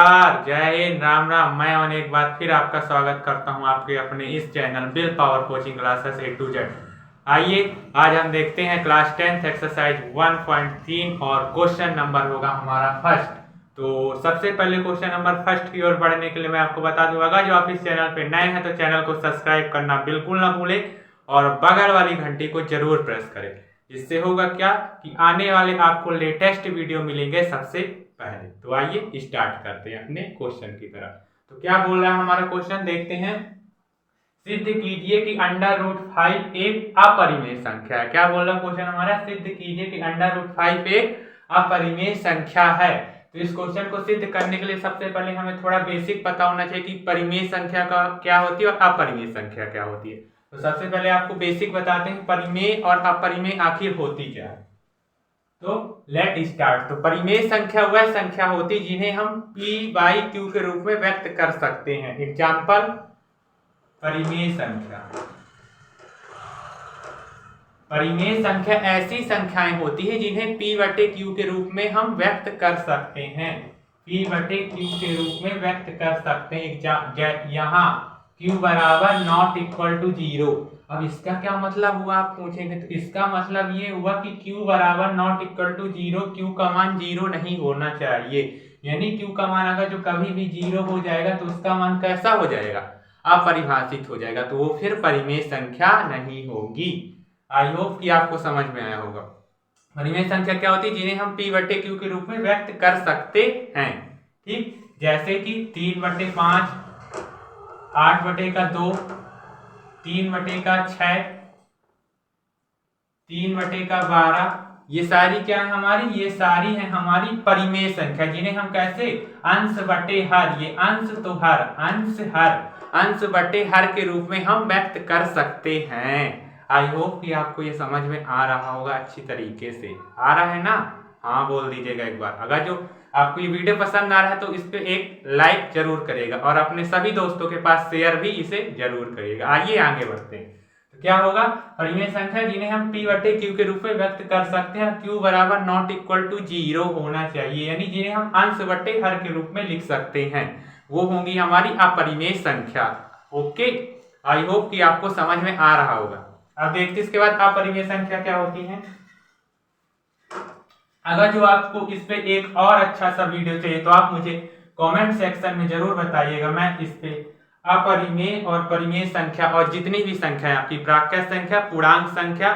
नमस्कार, जय हिंद, राम राम। मैं और एक बार फिर आपका स्वागत करता हूं आपके अपने इस channel will power coaching classes A to Z। आइए आज हम देखते हैं क्लास 10th एक्सरसाइज 1.3 और क्वेश्चन नंबर होगा हमारा फर्स्ट। तो सबसे पहले क्वेश्चन नंबर फर्स्ट की ओर बढ़ने के लिए मैं आपको बता दूंगा, जो आप इस चैनल पे नए हैं तो चैनल को सब्सक्राइब करना बिल्कुल ना भूलें और बगल वाली घंटी को जरूर प्रेस करें। इससे होगा क्या कि आने वाले आपको लेटेस्ट वीडियो मिलेंगे सबसे पहले। तो आइए स्टार्ट करते हैं अपने क्वेश्चन की तरफ। तो क्या बोल रहा है हमारा क्वेश्चन, देखते हैं। सिद्ध कीजिए कि √5 एक अपरिमेय संख्या है। क्या बोल रहा है क्वेश्चन हमारा, सिद्ध कीजिए कि √5 एक अपरिमेय संख्या है। तो इस क्वेश्चन को सिद्ध करने के लिए सबसे पहले हमें थोड़ा बेसिक पता होना चाहिए कि परिमेय संख्या का क्या होती है और अपरिमेय संख्या क्या होती है। तो सबसे पहले आपको बेसिक बताते हैं परिमेय और अपरिमेय आखिर होती क्या है। तो लेट स्टार्ट। तो परिमेय संख्या वह संख्या होती जिन्हें हम p/q के रूप में व्यक्त कर सकते हैं। एग्जाम्पल, परिमेय संख्या। परिमेय संख्या ऐसी संख्याएं होती है जिन्हें p/q के रूप में हम व्यक्त कर सकते हैं। p/q के रूप में व्यक्त कर सकते हैं। यहाँ q बराबर ≠0। अब इसका क्या मतलब हुआ आप पूछेंगे, तो इसका मतलब ये हुआ कि q बराबर ≠0, q का मान 0 नहीं होना चाहिए। यानी q का मान अगर जो कभी भी 0 हो जाएगा तो उसका मान कैसा हो जाएगा, अपरिभाषित हो जाएगा। तो वो फिर परिमेय संख्या नहीं होगी। आई होप कि आपको समझ में आया होगा। परिमेय संख्या क्या होती है, जिन्हें हम p/q के रूप में व्यक्त कर सकते हैं। ठीक, जैसे कि 3/5, 8/2, 3/6, 3/12, ये सारी क्या है हमारी, ये सारी है हमारी परिमेय संख्या, जिन्हें हम कैसे अंश बटे हर, ये अंश तो हर, अंश बटे हर के रूप में हम व्यक्त कर सकते हैं। आई होप कि आपको ये समझ में आ रहा होगा अच्छी तरीके से। आ रहा है ना? हाँ बोल दीजिएगा एक बार। अगर जो आपको ये वीडियो पसंद आ रहा है तो इस पे एक लाइक जरूर करिएगा और अपने सभी दोस्तों के पास शेयर भी इसे जरूर करिएगा। आइए आगे बढ़ते हैं। तो क्या होगा, परिमेय संख्या जिन्हें हम p/q के रूप में व्यक्त कर सकते हैं। q बराबर ≠0 होना चाहिए, यानी जिन्हें हम अंश बटे हर के रूप में लिख सकते हैं, वो होंगी हमारी अपरिमेय संख्या। ओके, आई होप कि आपको समझ में आ रहा होगा। अब देखते इसके बाद अपरिमेय संख्या क्या होती है। अगर जो आपको इस पे एक और अच्छा सा वीडियो चाहिए तो आप मुझे कमेंट सेक्शन में जरूर बताइएगा। मैं इस पे अपरिमेय और परिमेय संख्या और जितनी भी संख्या है आपकी, प्राकृत संख्या, पूर्णांक संख्या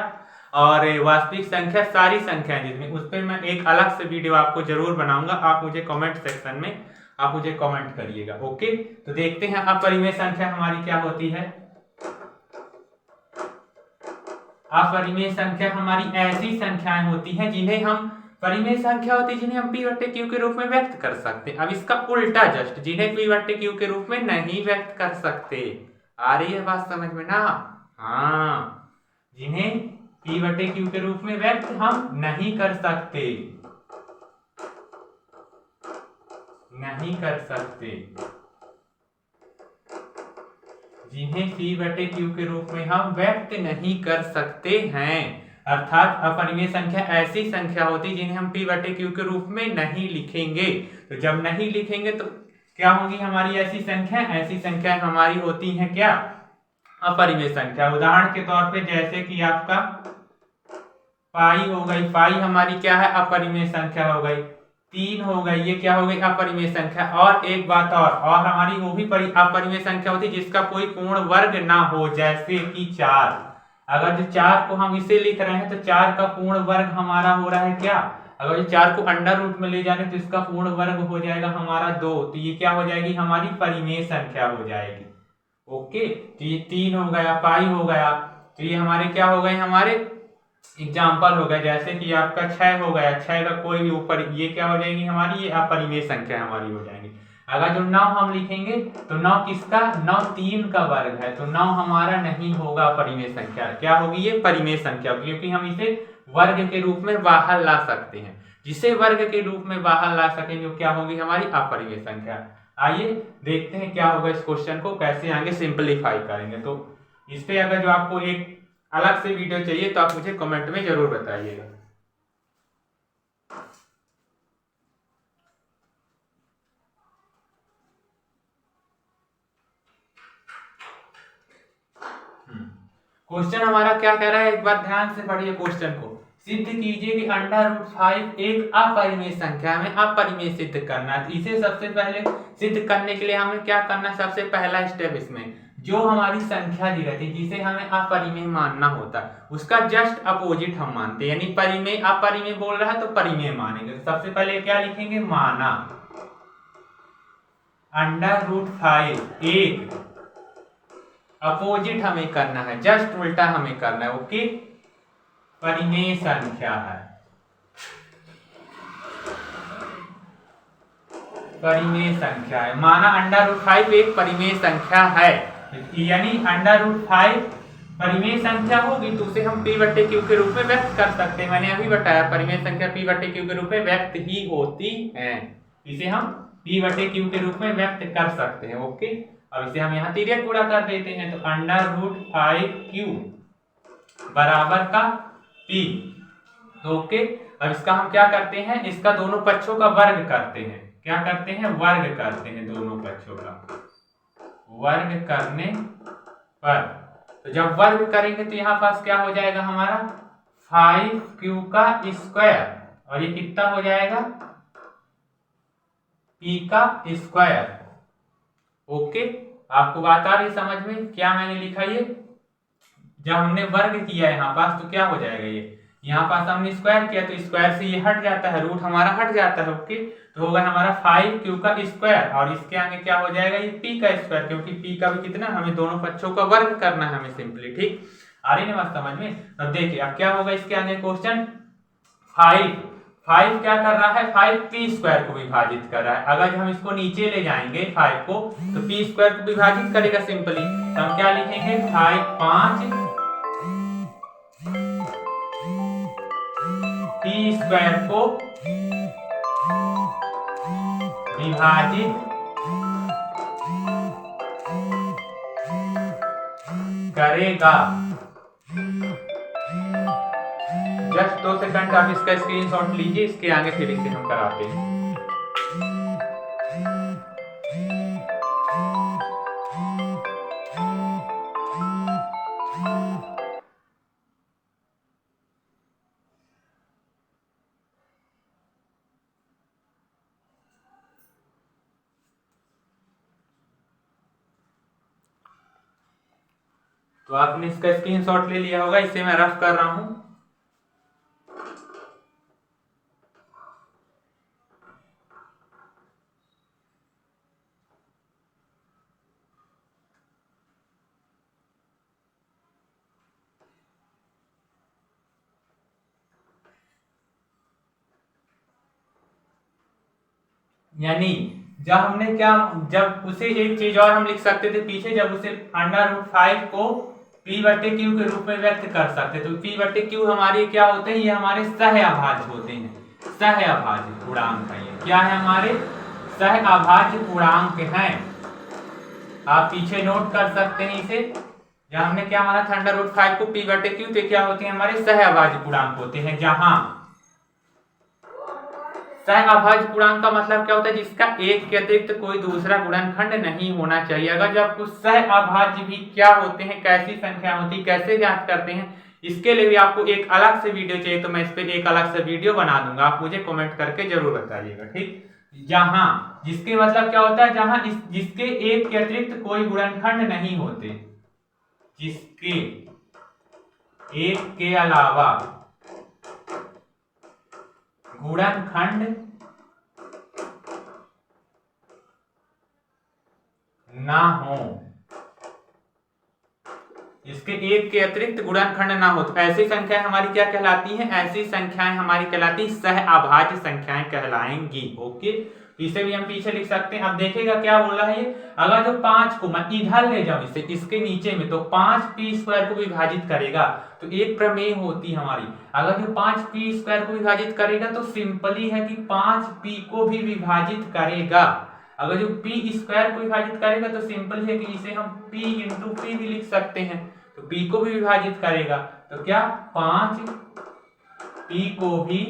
और वास्तविक संख्या, सारी संख्याएं जितनी, उस पर मैं एक अलग से वीडियो आपको जरूर बनाऊंगा। आप मुझे कमेंट सेक्शन में आप मुझे कमेंट करिएगा। ओके, तो देखते हैं अपरिमेय संख्या हमारी क्या होती है। अपरिमेय संख्या हमारी ऐसी संख्याएं होती हैं जिन्हें हम, परिमेय संख्या होती है जिन्हें हम p/q के रूप में व्यक्त कर सकते हैं। अब इसका उल्टा जस्ट, जिन्हें p/q के रूप में नहीं व्यक्त कर सकते। आ रही है बात समझ में ना? हाँ, जिन्हें p/q के रूप में व्यक्त हम नहीं कर सकते, जिन्हें p/q के रूप में हम व्यक्त नहीं कर सकते हैं। अर्थात अपरिमेय संख्या ऐसी संख्या होती जिन्हें हम p/q के रूप में नहीं लिखेंगे। तो जब नहीं लिखेंगे तो क्या होगी हमारी ऐसी संख्या, ऐसी संख्याएं हमारी होती हैं क्या, अपरिमेय संख्या। उदाहरण के तौर पे जैसे कि आपका पाई हो गई, पाई हमारी क्या है, अपरिमेय संख्या हो गई। 3 हो गई, ये क्या हो गई, अपरिमेय संख्या। और एक बात और हमारी वो भी अपरिमेय संख्या होती है जिसका कोई पूर्ण वर्ग ना हो, जैसे कि 4। अगर जो 4 को हम इसे लिख रहे हैं तो 4 का पूर्ण वर्ग हमारा हो रहा है क्या, अगर जो 4 को अंडर रूट में ले जाने तो इसका पूर्ण वर्ग हो जाएगा हमारा 2। तो ये क्या हो जाएगी, हमारी परिमेय संख्या हो जाएगी। ओके, तो ये 3 हो गया, पाई हो गया, तो ये हमारे क्या हो गए, हमारे एग्जाम्पल हो गया। जैसे कि आपका 6 हो गया, 6 का कोई भी ऊपर, ये क्या हो जाएगी हमारी, ये अपरिमेय संख्या हमारी हो जाएंगी। अगर जो 9 हम लिखेंगे तो 9 किसका, 9 3 का वर्ग है, तो 9 हमारा नहीं होगा परिमेय संख्या। क्या होगी, ये परिमेय संख्या, क्योंकि हम इसे वर्ग के रूप में बाहर ला सकते हैं। जिसे वर्ग के रूप में बाहर ला सकेंगे वो क्या होगी, हमारी अपरिमेय संख्या। आइए देखते हैं क्या होगा, इस क्वेश्चन को कैसे आगे सिंपलीफाई करेंगे। तो इस पे अगर जो आपको एक अलग से वीडियो चाहिए तो आप मुझे कमेंट में जरूर बताइएगा। क्वेश्चन हमारा क्या कह रहा है, एक बार ध्यान से पढ़िए क्वेश्चन को। सिद्ध कीजिए कि √5 एक अपरिमेय संख्या में अपरिमेय सिद्ध करना है। इसे सबसे पहले सिद्ध करने के लिए हमें क्या करना है, सबसे पहला स्टेप इसमें जो हमारी संख्या दी रहती है जिसे हमें अपरिमेय मानना होता है उसका जस्ट अपोजिट हम मानते हैं, यानी परिमेय अपरिमेय बोल रहा है तो परिमेय मानेंगे। तो सबसे पहले क्या लिखेंगे, माना √5 एक अपोजिट हमें करना है, जस्ट उल्टा हमें करना है, ओके, परिमेय संख्या है, परिमेय संख्या है। माना √5 एक परिमेय संख्या है, यानी √5 परिमेय संख्या होगी तो उसे हम p/q के रूप में व्यक्त कर सकते हैं। मैंने अभी बताया परिमेय संख्या p/q के रूप में व्यक्त ही होती है, इसे हम p/q के रूप में व्यक्त कर सकते हैं, ओके। अब इसे हम यहाँ तिर्यक गुणा कर देते हैं, तो √5q बराबर का p, तो ओके। अब इसका हम क्या करते हैं, इसका दोनों पक्षों का वर्ग करते हैं। क्या करते हैं, वर्ग करते हैं, दोनों पक्षों का वर्ग करने पर, तो जब वर्ग करेंगे तो यहाँ पास क्या हो जाएगा हमारा 5q का स्क्वायर, और ये कितना हो जाएगा p का स्क्वायर, ओके। आपको बात आ रही समझ में, क्या मैंने लिखा ये, जब हमने वर्ग किया यहाँ पास तो क्या हो जाएगा, ये यहाँ पास हमने स्क्वायर किया तो स्क्वायर से ये हट जाता है, रूट हमारा हट जाता है, ओके। तो होगा हमारा 5q का स्क्वायर, और इसके आगे क्या हो जाएगा, ये p का स्क्वायर, क्योंकि p का भी कितना, हमें दोनों पक्षों का वर्ग करना है हमें सिंपली, ठीक। आ रही ना बात समझ में। तो देखिए अब क्या होगा इसके आगे क्वेश्चन, 5 क्या कर रहा है, 5p² को विभाजित कर रहा है। अगर हम इसको नीचे ले जाएंगे 5 को तो p² को विभाजित करेगा सिंपली, तो हम क्या लिखेंगे 5 p² को विभाजित करेगा। जस्ट 2 सेकंड आप इसका स्क्रीनशॉट लीजिए, इसके आगे फिर इसे हम कराते हैं। तो आपने इसका स्क्रीनशॉट ले लिया होगा, इसे मैं रफ कर रहा हूं। यानी जब उसे एक चीज और हम लिख सकते थे पीछे, जब उसे √5 को p/q के रूप में व्यक्त कर सकते, तो p/q हमारे क्या होते हैं, ये हमारे सहअभाज्य होते हैं, सहअभाज्य पूर्णांक है, ये क्या है, हमारे सहअभाज्य पूर्णांक हैं। आप पीछे नोट कर सकते हैं इसे, जहां हमने क्या माना था √5 को p/q, तो क्या होते हैं, हमारे सहअभाज्य पूर्णांक होते हैं। जहां सहअभाज्य पूर्णांक का मतलब क्या होता है, जिसका एक के अतिरिक्त कोई दूसरा गुणनखंड नहीं होना चाहिए। अगर जब कुछ सहअभाज्य भी क्या होते हैं, कैसी संख्या होती है, कैसे ज्ञात करते हैं, इसके लिए भी आपको एक अलग से वीडियो चाहिए तो मैं इस पर एक अलग से वीडियो बना दूंगा, आप मुझे कमेंट करके जरूर बताइएगा, ठीक। जहां जिसके मतलब क्या होता है, जहां जिसके एक के अतिरिक्त कोई गुणनखंड नहीं होते, जिसके एक के अलावा गुणनखंड ना हो, इसके एक के अतिरिक्त गुणनखंड ना हो, तो ऐसी संख्याएं हमारी क्या कहलाती हैं, ऐसी संख्याएं हमारी कहलाती सहअभाज्य संख्याएं कहलाएंगी, ओके। तो इसे भी हम पीछे लिख सकते हैं। अब देखिएगा क्या बोल रहा है ये, अगर जो 5 को मैं इधर ले जाऊं इसे इसके नीचे में, तो 5p² को विभाजित करेगा, तो एक प्रमेय होती हमारी, अगर जो 5p² को विभाजित करेगा तो सिंपली है कि 5p को भी विभाजित करेगा। अगर जो p² को विभाजित करेगा तो सिंपल है कि इसे हम p × p भी लिख सकते हैं, तो p को भी विभाजित करेगा, तो क्या 5p को भी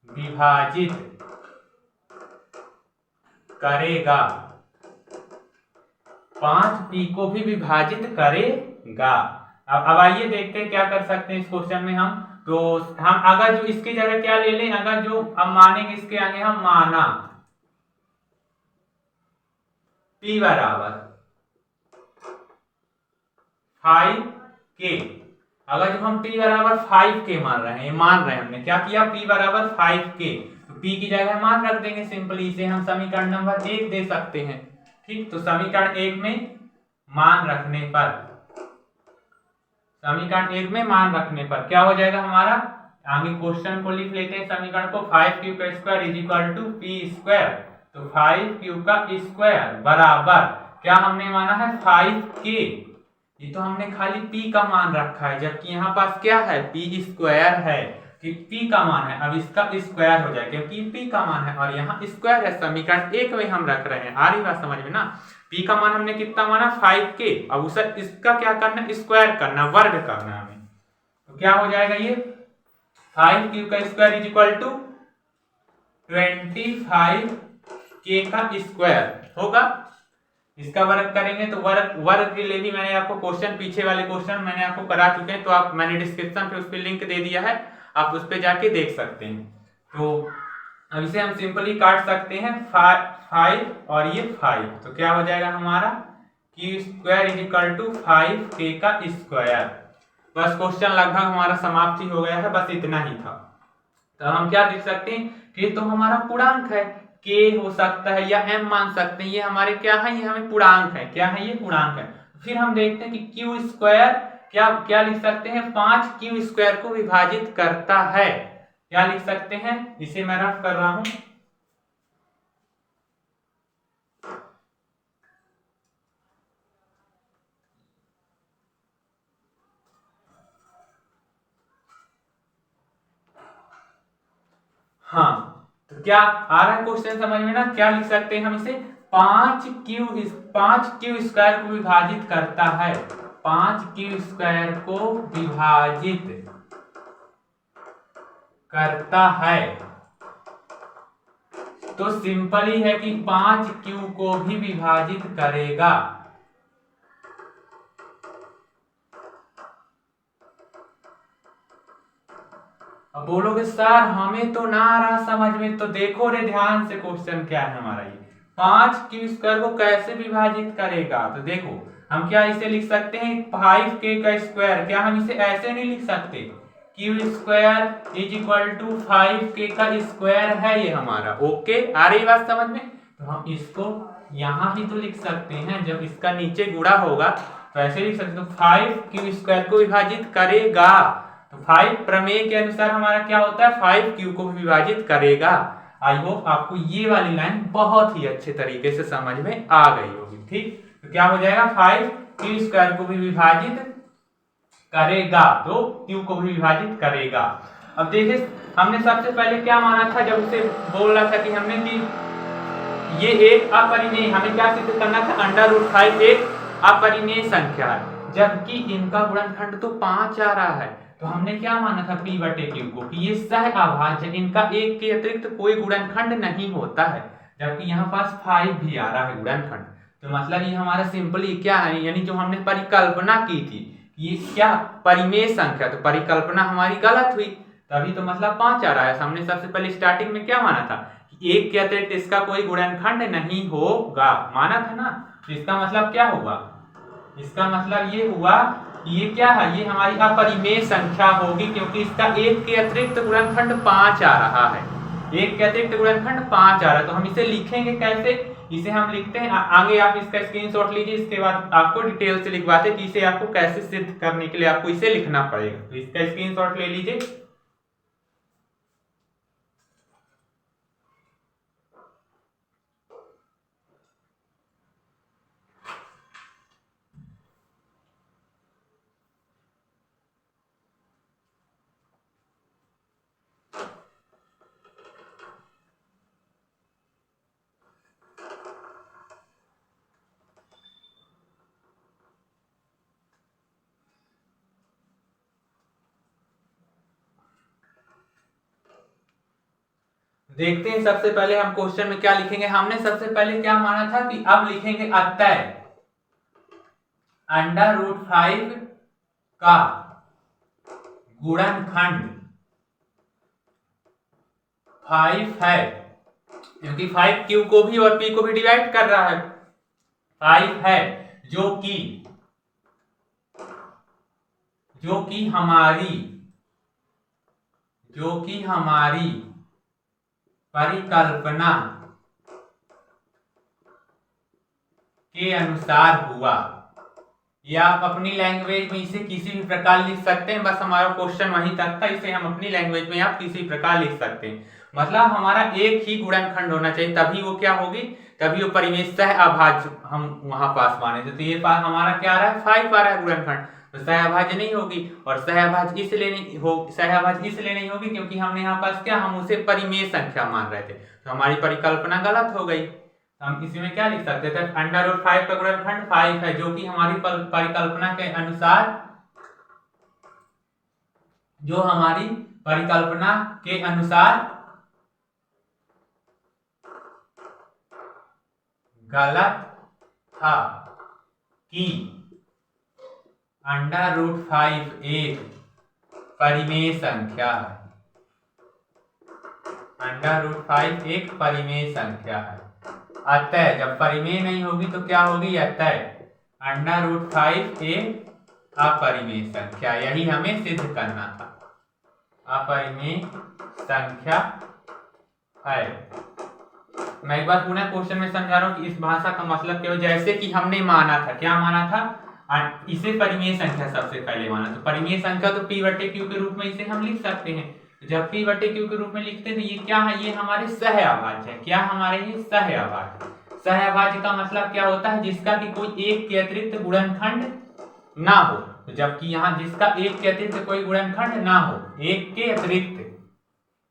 विभाजित करेगा, 5p को भी विभाजित करेगा। अब आइए देखते हैं क्या कर सकते हैं इस क्वेश्चन में हम। तो हम अगर जो इसकी जगह क्या ले लें, अगर जो हम मानेंगे इसके आगे हम माना p बराबर 5k, अगर जो हम p बराबर 5k मान रहे हैं, मान रहे हैं हमने क्या किया, p बराबर 5k, तो p की जगह मान रख देंगे सिंपली, इसे हम समीकरण नंबर 1 दे सकते हैं। ठीक, तो समीकरण 1 में मान रखने पर, समीकरण 1 में मान रखने पर क्या हो जाएगा हमारा, आगे क्वेश्चन को लिख लेते हैं समीकरण को, 5q का square is equal to p square, तो 5q का स्क्वायर बराबर क्या हमने माना है 5k, ये तो हमने खाली p का मान रखा है, जबकि यहाँ पास क्या है p स्क्वायर है, कि p का मान है, अब इसका स्क्वायर हो जाए क्योंकि p का मान है और यहाँ स्क्वायर है, समीकरण 1 में हम रख रहे हैं। आ रही बात समझ में ना, p का मान हमने कितना माना 5k, अब उसे इसका क्या करना, स्क्वायर करना, वर्ग करना हमें, तो क्या हो जाएगा ये 5q का square is equal to 25k का स्क्वायर होगा। इसका वर्ग करेंगे तो वर्ग के लिए भी मैंने आपको क्वेश्चन, पीछे वाले क्वेश्चन मैंने आपको करा चुके हैं, तो आप मैंने डिस्क्रिप्शन पे उस पर लिंक दे दिया है, आप उस पर जाके देख सकते हैं। तो अब इसे हम सिंपली काट सकते हैं 5 और ये 5, तो क्या हो जाएगा हमारा q square is equal to 5k का स्क्वायर। बस क्वेश्चन लगभग हमारा समाप्ति हो गया है, बस इतना ही था। तो हम क्या देख सकते हैं कि तो हमारा पूर्णांक है, k हो सकता है या m मान सकते हैं, ये हमारे क्या है, ये हमें पूर्णांक है, क्या है ये पूर्णांक है। फिर हम देखते हैं कि q स्क्वायर क्या क्या लिख सकते हैं, 5q स्क्वायर को विभाजित करता है, क्या लिख सकते हैं, इसे मैं रफ कर रहा हूं, हाँ, तो क्या आ रहा है क्वेश्चन समझ में ना, क्या लिख सकते हैं हम इसे, 5q स्क्वायर को विभाजित करता है, 5q स्क्वायर को विभाजित करता है, तो सिंपल ही है कि 5q को भी विभाजित करेगा। अब बोलोगे सर हमें तो ना आ रहा समझ में, तो देखो रे ध्यान से क्वेश्चन क्या है हमारा, ये 5q स्क्वायर को कैसे विभाजित करेगा, तो देखो हम क्या इसे लिख सकते हैं 5k का स्क्वायर, क्या हम इसे ऐसे नहीं लिख सकते, q square is equal to 5k का स्क्वायर है ये हमारा, ओके आ रही बात समझ में। तो हम इसको यहाँ भी तो लिख सकते हैं, जब इसका नीचे गुणा होगा तो ऐसे लिख सकते, तो 5q स्क्वायर को विभाजित करेगा, तो 5 प्रमेय के अनुसार हमारा क्या होता है 5q को विभाजित करेगा। आई होप आपको ये वाली लाइन बहुत ही अच्छे तरीके से समझ में आ गई होगी। ठीक, तो क्या हो जाएगा 5q स्क्वायर को भी विभाजित करेगा, तो q को भी विभाजित करेगा। अब देखिए हमने सबसे पहले क्या माना था, जब उसे बोल रहा था कि हमने कि ये एक अपरिमेय, हमें क्या सिद्ध करना था, √5 एक अपरिमेय संख्या है, जबकि इनका गुणनखंड तो 5 आ रहा है, तो हमने क्या माना था p बटे q को, कि ये सह अभाज्य, इनका एक के अतिरिक्त कोई गुणनखंड नहीं होता है, जबकि यहाँ पास 5 भी आ रहा है गुणनखंड, तो मतलब ये हमारा सिंपली क्या है, यानी जो हमने परिकल्पना की थी ये क्या परिमेय संख्या, तो परिकल्पना हमारी गलत हुई, तभी तो मतलब 5 आ रहा है। हमने सबसे पहले स्टार्टिंग में क्या माना था कि एक के अतिरिक्त इसका कोई गुणनखंड नहीं होगा, माना था ना, तो इसका मतलब क्या हुआ, इसका मतलब ये हुआ कि ये क्या है, ये हमारी अपरिमेय संख्या होगी, क्योंकि इसका एक के अतिरिक्त गुणनखंड 5 आ रहा है, एक के अतिरिक्त गुणनखंड 5 आ रहा है, तो हम इसे लिखेंगे कैसे, इसे हम लिखते हैं आगे, आप इसका स्क्रीनशॉट लीजिए, इसके बाद आपको डिटेल से लिखवाते हैं कि इसे आपको कैसे सिद्ध करने के लिए आपको इसे लिखना पड़ेगा, तो इसका स्क्रीनशॉट ले लीजिए। देखते हैं सबसे पहले हम क्वेश्चन में क्या लिखेंगे, हमने सबसे पहले क्या माना था कि अब लिखेंगे अतः, √5 का गुणनखंड 5 है, क्योंकि 5 Q को भी और P को भी डिवाइड कर रहा है। 5 है जो कि हमारी परिकल्पना के अनुसार हुआ। या आप अपनी लैंग्वेज में इसे किसी भी प्रकार लिख सकते हैं, बस हमारा क्वेश्चन वहीं तक था, इसे हम अपनी लैंग्वेज में आप किसी प्रकार लिख सकते हैं। मतलब हमारा एक ही गुणनखंड होना चाहिए, तभी वो क्या होगी, तभी वो परिमेय सह अभाज्य हम वहां पास माने थे। तो ये पास हमारा क्या आ रहा है, 5 आ रहा है गुणनखंड, तो सह अभाज्य नहीं होगी। और सह अभाज्य इसलिए नहीं होगी क्योंकि हमने यहाँ पास क्या, हम उसे परिमेय संख्या मान रहे थे, तो हमारी परिकल्पना गलत हो गई। हम इसी में क्या लिख सकते थे, √5 का गुणनखंड 5 है जो कि हमारी परिकल्पना के अनुसार गलत था कि √5 एक परिमेय संख्या है। √5 एक परिमेय संख्या है। अतः जब परिमेय नहीं होगी तो क्या होगी, अतः √5 एक अपरिमेय संख्या। यही हमें सिद्ध करना था, अपरिमेय संख्या है। मैं एक बार पुनः क्वेश्चन में समझा रहा हूं कि इस भाषा का मतलब क्या हो। जैसे कि हमने माना था, क्या माना था, इसे परिमेय संख्या सबसे पहले माना। तो परिमेय संख्या तो P/Q के रूप में इसे हम लिख सकते हैं। जब P/Q के रूप में लिखते हैं तो ये क्या है, ये हमारे सह अभाज्य है। क्या हमारे ये सह अभाज्य। सह अभाज्य का मतलब क्या होता है, जिसका कि कोई एक के अतिरिक्त गुणनखंड ना हो। तो जबकि यहाँ जिसका एक के अतिरिक्त कोई गुणनखंड ना हो, एक के अतिरिक्त,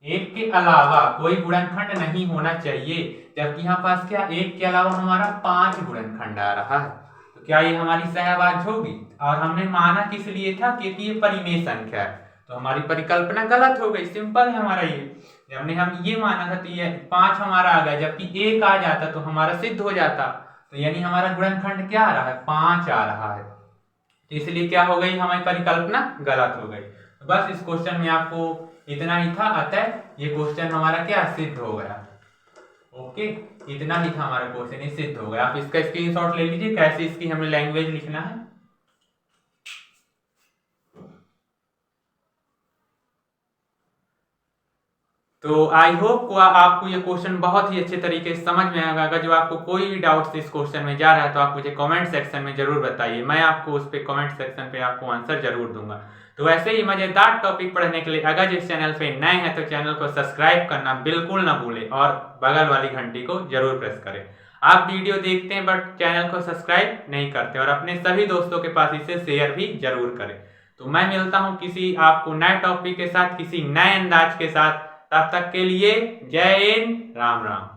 एक के अलावा कोई गुणनखंड नहीं होना चाहिए। जबकि यहाँ पास क्या, एक के अलावा हमारा 5 गुणनखंड आ रहा है, तो क्या ये हमारी सह अभाज्य होगी। और हमने माना किस लिए था, क्योंकि ये परिमेय संख्या है, तो हमारी परिकल्पना गलत हो गई। सिंपल है हमारा ये। हमने हम ये माना था तो ये 5 हमारा आ गया, जबकि 1 आ जाता तो हमारा सिद्ध हो जाता। तो यानी हमारा गुणनखंड क्या आ रहा है, 5 आ रहा है। तो इसलिए क्या हो गई, हमारी परिकल्पना गलत हो गई। तो बस इस क्वेश्चन में आपको इतना ही था, अतः ये क्वेश्चन हमारा क्या सिद्ध हो गया। ओके, इतना ही था हमारा क्वेश्चन, ये सिद्ध हो गया। आप इसका स्क्रीनशॉट ले लीजिए, कैसे इसकी हमें लैंग्वेज लिखना है। तो आई होप आपको ये क्वेश्चन बहुत ही अच्छे तरीके से समझ में आएगा। अगर जो आपको कोई भी डाउट्स इस क्वेश्चन में जा रहा है तो आप मुझे कमेंट सेक्शन में जरूर बताइए, मैं आपको उस पे कमेंट सेक्शन पे आपको आंसर जरूर दूंगा। तो ऐसे ही मजेदार टॉपिक पढ़ने के लिए अगर इस चैनल पे नए हैं तो चैनल को सब्सक्राइब करना बिल्कुल ना भूलें और बगल वाली घंटी को जरूर प्रेस करें। आप वीडियो देखते हैं बट चैनल को सब्सक्राइब नहीं करते, और अपने सभी दोस्तों के पास इसे शेयर भी जरूर करें। तो मैं मिलता हूँ किसी आपको नए टॉपिक के साथ, किसी नए अंदाज के साथ। तब तक के लिए जय हिंद, राम राम।